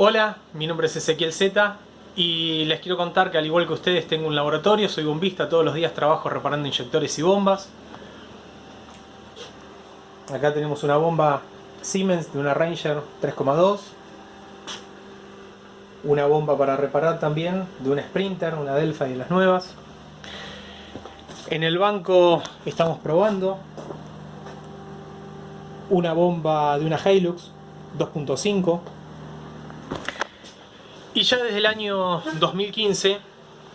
Hola, mi nombre es Ezequiel Z y les quiero contar que al igual que ustedes tengo un laboratorio, soy bombista, todos los días trabajo reparando inyectores y bombas. Acá tenemos una bomba Siemens de una Ranger 3,2, una bomba para reparar también de una Sprinter, una Delphi de las nuevas. En el banco estamos probando una bomba de una Hilux 2.5. Y ya desde el año 2015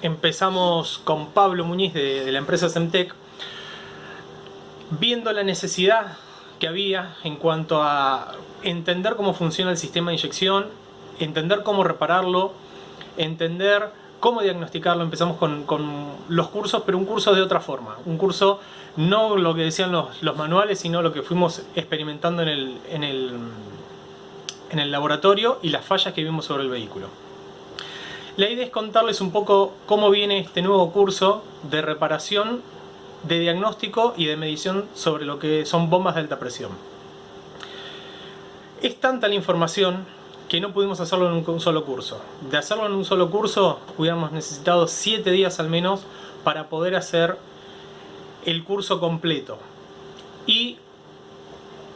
empezamos con Pablo Muñiz de la empresa Semtec, viendo la necesidad que había en cuanto a entender cómo funciona el sistema de inyección, entender cómo repararlo, entender cómo diagnosticarlo. Empezamos con los cursos, pero un curso de otra forma. Un curso no lo que decían los manuales, sino lo que fuimos experimentando en el laboratorio y las fallas que vimos sobre el vehículo. La idea es contarles un poco cómo viene este nuevo curso de reparación, de diagnóstico y de medición sobre lo que son bombas de alta presión. Es tanta la información que no pudimos hacerlo en un solo curso. De hacerlo en un solo curso hubiéramos necesitado 7 días al menos para poder hacer el curso completo. Y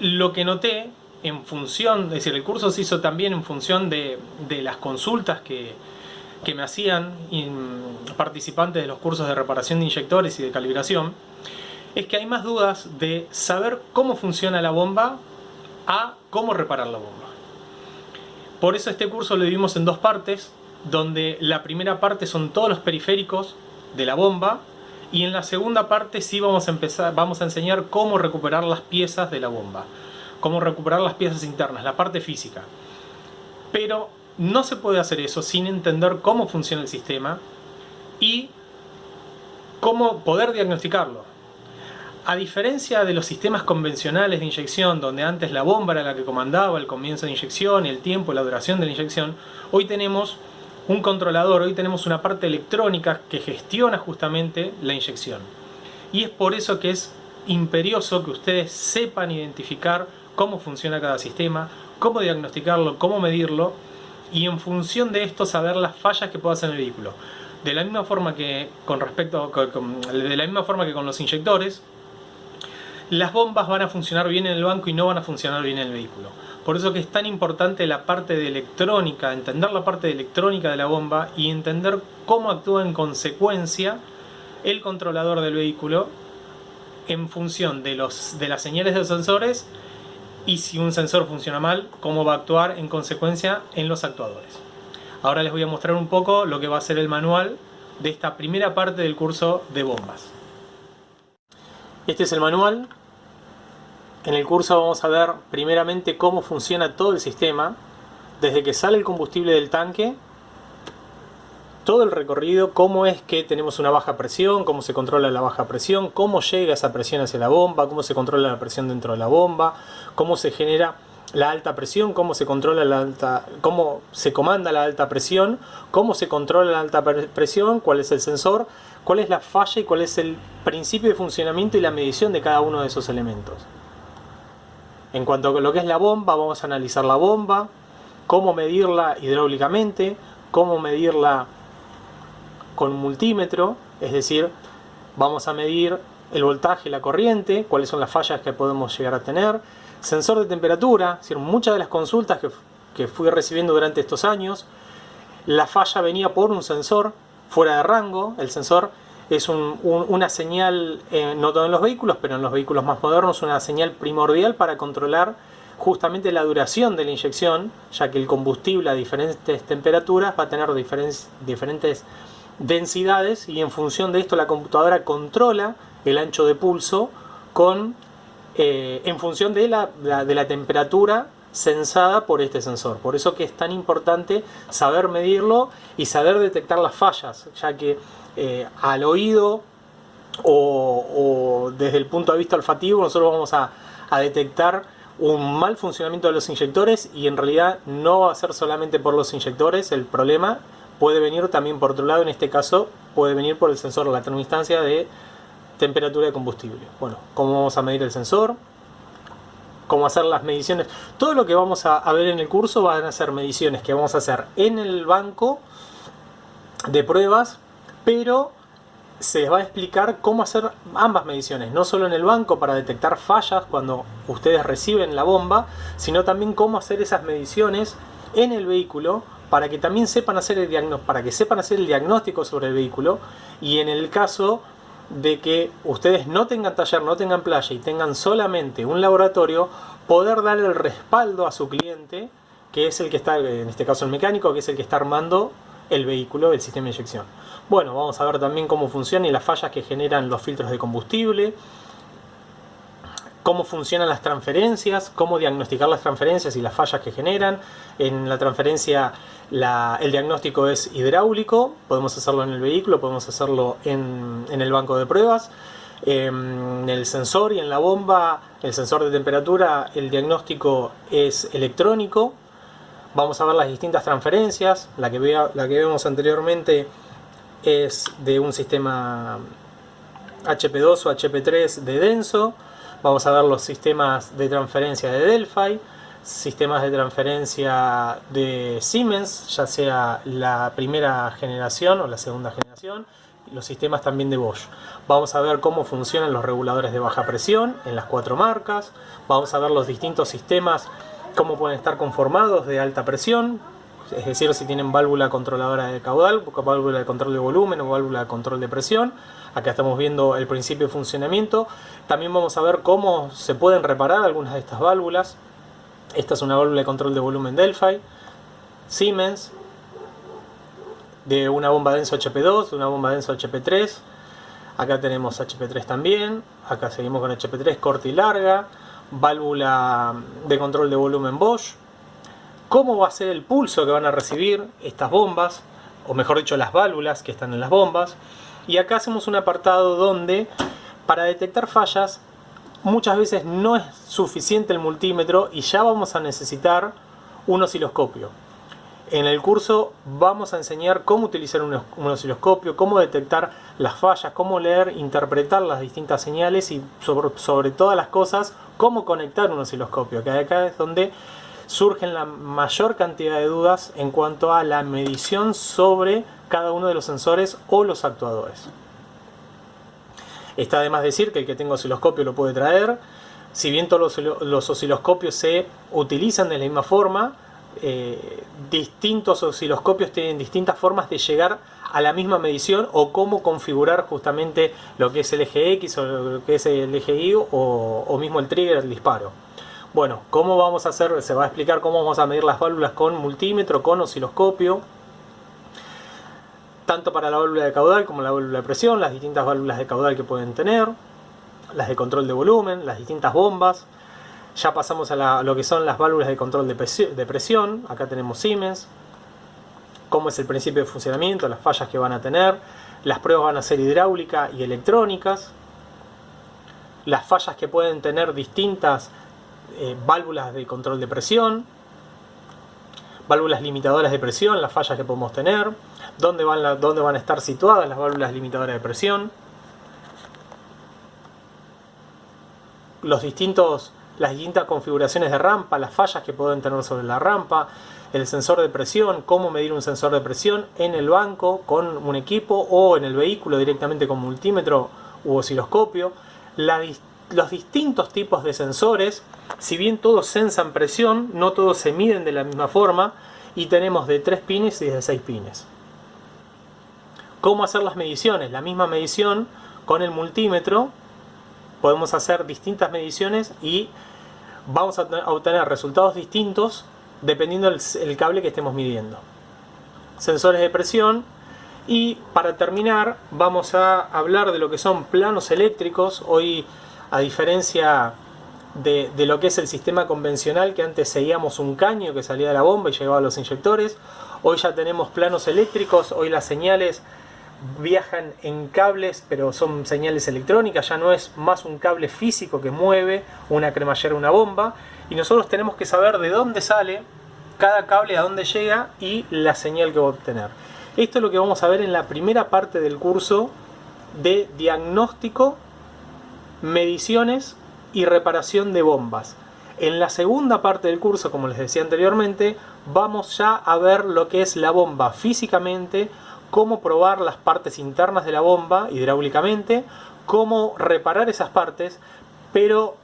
lo que noté en función, es decir, el curso se hizo también en función de las consultas que me hacían participantes de los cursos de reparación de inyectores y de calibración, es que hay más dudas de saber cómo funciona la bomba a cómo reparar la bomba. Por eso este curso lo dividimos en dos partes, donde la primera parte son todos los periféricos de la bomba y en la segunda parte sí vamos a enseñar cómo recuperar las piezas de la bomba, cómo recuperar las piezas internas, la parte física. Pero no se puede hacer eso sin entender cómo funciona el sistema y cómo poder diagnosticarlo. A diferencia de los sistemas convencionales de inyección, donde antes la bomba era la que comandaba el comienzo de inyección, el tiempo, la duración de la inyección, hoy tenemos un controlador, hoy tenemos una parte electrónica que gestiona justamente la inyección. Y es por eso que es imperioso que ustedes sepan identificar cómo funciona cada sistema, cómo diagnosticarlo, cómo medirlo, y en función de esto saber las fallas que puede hacer el vehículo. De la misma forma que con los inyectores, las bombas van a funcionar bien en el banco y no van a funcionar bien en el vehículo. Por eso que es tan importante la parte de electrónica, entender la parte de electrónica de la bomba y entender cómo actúa en consecuencia el controlador del vehículo en función de las señales de los sensores. Y si un sensor funciona mal, cómo va a actuar en consecuencia en los actuadores. Ahora les voy a mostrar un poco lo que va a ser el manual de esta primera parte del curso de bombas. Este es el manual. En el curso vamos a ver primeramente cómo funciona todo el sistema, desde que sale el combustible del tanque, todo el recorrido, cómo es que tenemos una baja presión, cómo se controla la baja presión, cómo llega esa presión hacia la bomba, cómo se controla la presión dentro de la bomba, cómo se genera la alta presión, cómo se controla cómo se comanda la alta presión, cómo se controla la alta presión, cuál es el sensor, cuál es la falla y cuál es el principio de funcionamiento y la medición de cada uno de esos elementos. En cuanto a lo que es la bomba, vamos a analizar la bomba, cómo medirla hidráulicamente, cómo medirla con un multímetro, es decir, vamos a medir el voltaje, la corriente, cuáles son las fallas que podemos llegar a tener, sensor de temperatura, es decir, muchas de las consultas que fui recibiendo durante estos años, la falla venía por un sensor fuera de rango. El sensor es una señal, no todo en los vehículos, pero en los vehículos más modernos, una señal primordial para controlar justamente la duración de la inyección, ya que el combustible a diferentes temperaturas va a tener diferentes densidades y en función de esto la computadora controla el ancho de pulso en función de la temperatura sensada por este sensor. Por eso que es tan importante saber medirlo y saber detectar las fallas, ya que al oído o desde el punto de vista olfativo nosotros vamos a detectar un mal funcionamiento de los inyectores y en realidad no va a ser solamente por los inyectores el problema. Puede venir también por otro lado, en este caso puede venir por el sensor, la termoinstancia de temperatura de combustible. Bueno, ¿cómo vamos a medir el sensor? cómo hacer las mediciones. Todo lo que vamos a ver en el curso van a ser mediciones que vamos a hacer en el banco de pruebas, pero se les va a explicar cómo hacer ambas mediciones, no solo en el banco para detectar fallas cuando ustedes reciben la bomba, sino también cómo hacer esas mediciones en el vehículo para que también sepan hacer el diagnóstico sobre el vehículo, y en el caso de que ustedes no tengan taller, no tengan playa y tengan solamente un laboratorio, poder dar el respaldo a su cliente, que es el que está, en este caso el mecánico, que es el que está armando el vehículo, el sistema de inyección. Bueno, vamos a ver también cómo funciona y las fallas que generan los filtros de combustible, cómo funcionan las transferencias, cómo diagnosticar las transferencias y las fallas que generan. En la transferencia el diagnóstico es hidráulico, podemos hacerlo en el vehículo, podemos hacerlo en el banco de pruebas. En el sensor y en la bomba, el sensor de temperatura, el diagnóstico es electrónico. Vamos a ver las distintas transferencias. La que vemos anteriormente es de un sistema HP2 o HP3 de Denso. Vamos a ver los sistemas de transferencia de Delphi, sistemas de transferencia de Siemens, ya sea la primera generación o la segunda generación, y los sistemas también de Bosch. Vamos a ver cómo funcionan los reguladores de baja presión en las 4 marcas. Vamos a ver los distintos sistemas, cómo pueden estar conformados de alta presión, es decir, si tienen válvula controladora de caudal, válvula de control de volumen o válvula de control de presión. Acá estamos viendo el principio de funcionamiento. También vamos a ver cómo se pueden reparar algunas de estas válvulas. Esta es una válvula de control de volumen Delphi, Siemens, de una bomba denso HP2, de una bomba denso HP3. Acá tenemos HP3 también. Acá seguimos con HP3 corta y larga. Válvula de control de volumen Bosch. Cómo va a ser el pulso que van a recibir estas bombas, o mejor dicho, las válvulas que están en las bombas. Y acá hacemos un apartado donde, para detectar fallas, muchas veces no es suficiente el multímetro y ya vamos a necesitar un osciloscopio. En el curso vamos a enseñar cómo utilizar un osciloscopio, cómo detectar las fallas, cómo leer, interpretar las distintas señales y sobre todas las cosas, cómo conectar un osciloscopio, que acá es donde surgen la mayor cantidad de dudas en cuanto a la medición sobre cada uno de los sensores o los actuadores. Está de más decir que el que tenga osciloscopio lo puede traer. Si bien todos los osciloscopios se utilizan de la misma forma, distintos osciloscopios tienen distintas formas de llegar a la misma medición o cómo configurar justamente lo que es el eje X o lo que es el eje Y o mismo el trigger, el disparo. Bueno, ¿cómo vamos a hacer? Se va a explicar cómo vamos a medir las válvulas con multímetro, con osciloscopio, tanto para la válvula de caudal como la válvula de presión, las distintas válvulas de caudal que pueden tener, las de control de volumen, las distintas bombas. Ya pasamos a lo que son las válvulas de control de presión. Acá tenemos Siemens, cómo es el principio de funcionamiento, las fallas que van a tener. Las pruebas van a ser hidráulicas y electrónicas. Las fallas que pueden tener distintas válvulas de control de presión, válvulas limitadoras de presión, las fallas que podemos tener, dónde van a estar situadas las válvulas limitadoras de presión, las distintas configuraciones de rampa, las fallas que pueden tener sobre la rampa, el sensor de presión, cómo medir un sensor de presión en el banco con un equipo o en el vehículo directamente con multímetro u osciloscopio, los distintos tipos de sensores. Si bien todos sensan presión, no todos se miden de la misma forma y tenemos de 3 pines y de 6 pines. ¿Cómo hacer las mediciones? La misma medición con el multímetro. Podemos hacer distintas mediciones y vamos a obtener resultados distintos dependiendo del cable que estemos midiendo. Sensores de presión. Y para terminar vamos a hablar de lo que son planos eléctricos. Hoy, a diferencia de lo que es el sistema convencional, que antes seguíamos un caño que salía de la bomba y llegaba a los inyectores, hoy ya tenemos planos eléctricos. Hoy las señales viajan en cables, pero son señales electrónicas, ya no es más un cable físico que mueve una cremallera o una bomba, y nosotros tenemos que saber de dónde sale cada cable, a dónde llega y la señal que va a obtener. Esto es lo que vamos a ver en la primera parte del curso de diagnóstico, mediciones y reparación de bombas. En la segunda parte del curso, como les decía anteriormente, vamos ya a ver lo que es la bomba físicamente, cómo probar las partes internas de la bomba hidráulicamente, cómo reparar esas partes, pero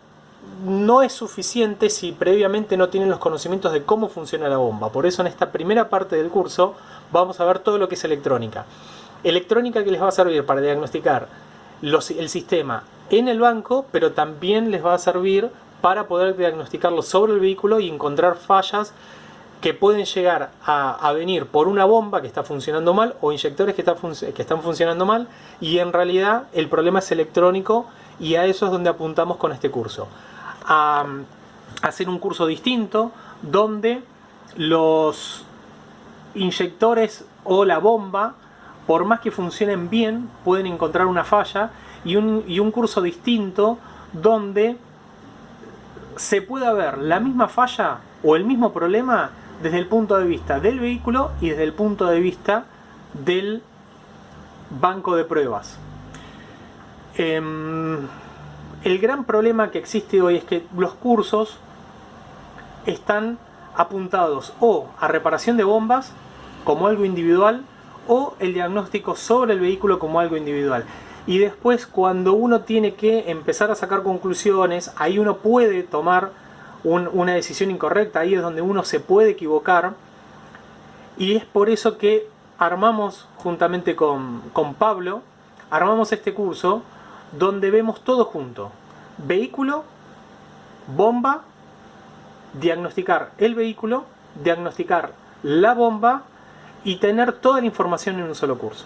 no es suficiente si previamente no tienen los conocimientos de cómo funciona la bomba. Por eso en esta primera parte del curso vamos a ver todo lo que es electrónica. Electrónica que les va a servir para diagnosticar el sistema en el banco, pero también les va a servir para poder diagnosticarlo sobre el vehículo y encontrar fallas que pueden llegar a venir por una bomba que está funcionando mal o inyectores que están funcionando mal, y en realidad el problema es electrónico, y a eso es donde apuntamos con este curso. A hacer un curso distinto donde los inyectores o la bomba, por más que funcionen bien, pueden encontrar una falla, y un curso distinto donde se pueda ver la misma falla o el mismo problema desde el punto de vista del vehículo y desde el punto de vista del banco de pruebas. El gran problema que existe hoy es que los cursos están apuntados o a reparación de bombas como algo individual, o el diagnóstico sobre el vehículo como algo individual. Y después, cuando uno tiene que empezar a sacar conclusiones, ahí uno puede tomar una decisión incorrecta, ahí es donde uno se puede equivocar. Y es por eso que armamos, juntamente con Pablo, armamos este curso donde vemos todo junto: vehículo, bomba, diagnosticar el vehículo, diagnosticar la bomba y tener toda la información en un solo curso.